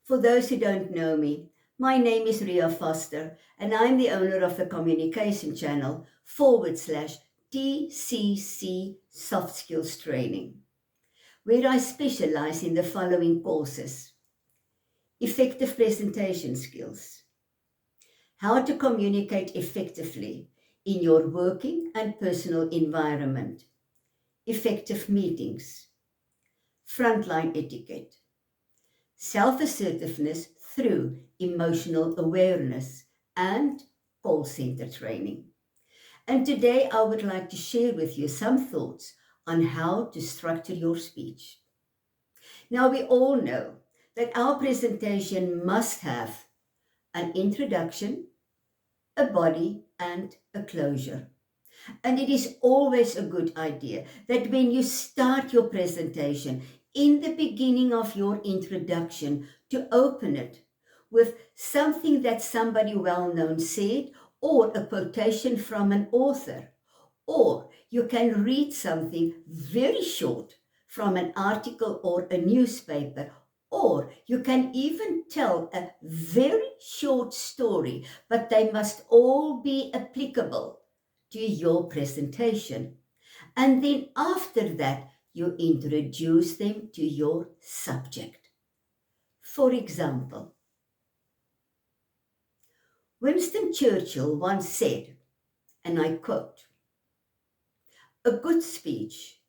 For those who don't know me, my name is Ria Foster, and I'm the owner of the communication channel /TCC Soft Skills Training, where I specialize in the following courses: effective presentation skills, how to communicate effectively in your working and personal environment, effective meetings, frontline etiquette, self-assertiveness through emotional awareness, and call center training. And today I would like to share with you some thoughts on how to structure your speech. Now, we all know that our presentation must have an introduction, a body, and a closure. And it is always a good idea that when you start your presentation, in the beginning of your introduction, to open it with something that somebody well known said, or a quotation from an author, or you can read something very short from an article or a newspaper, or you can even tell a very short story, but they must all be applicable to your presentation. And then after that, you introduce them to your subject. For example, Winston Churchill once said, and I quote, "A good speech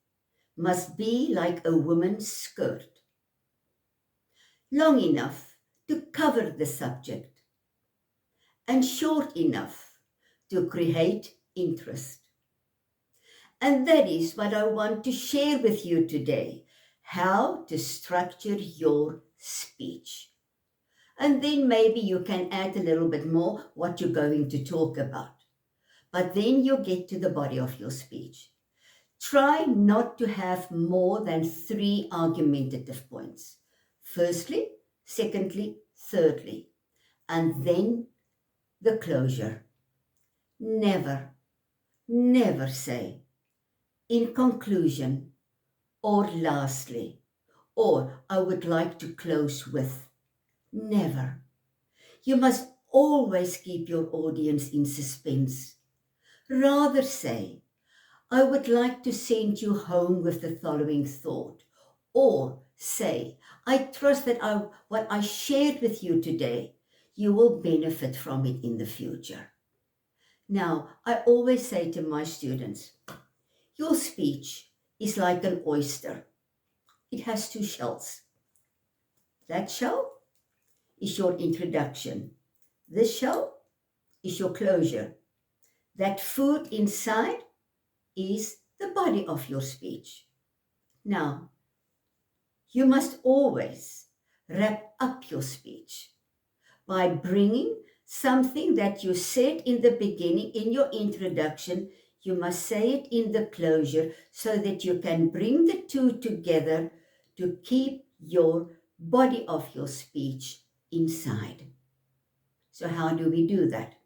must be like a woman's skirt, long enough to cover the subject and short enough to create interest." And that is what I want to share with you today, how to structure your speech. And then maybe you can add a little bit more what you're going to talk about. But then you get to the body of your speech. Try not to have more than 3 argumentative points. Firstly, secondly, thirdly, and then the closure. Never, never say, "In conclusion," or "lastly," or "I would like to close with." Never. You must always keep your audience in suspense. Rather say, "I would like to send you home with the following thought." Or say, "I trust that what I shared with you today, you will benefit from it in the future." Now, I always say to my students, your speech is like an oyster. It has 2 shells. That shell is your introduction. This shell is your closure. That food inside is the body of your speech. Now, you must always wrap up your speech by bringing something that you said in the beginning, in your introduction. You must say it in the closure so that you can bring the two together to keep your body of your speech inside. So how do we do that?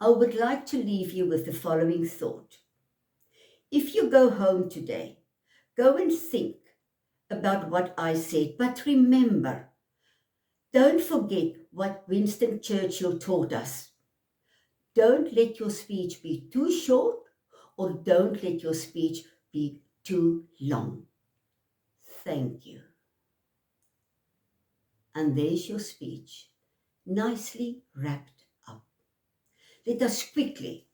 I would like to leave you with the following thought. If you go home today, go and think about what I said, but remember, don't forget what Winston Churchill taught us. Don't let your speech be too short, or don't let your speech be too long. Thank you. And there's your speech, nicely wrapped up. Let us quickly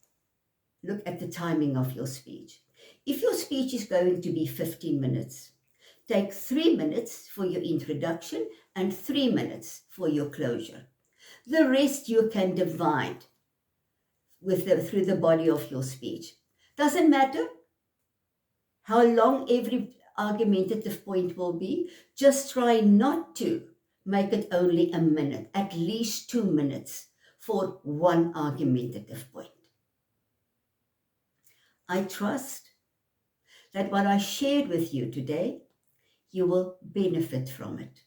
look at the timing of your speech. If your speech is going to be 15 minutes, take 3 minutes for your introduction and 3 minutes for your closure. The rest you can divide through the body of your speech. Doesn't matter how long every argumentative point will be, just try not to make it only a minute, at least 2 minutes for one argumentative point. I trust that what I shared with you today, you will benefit from it.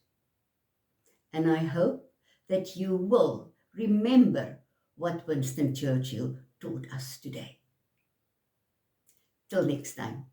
And I hope that you will remember what Winston Churchill taught us today. Till next time.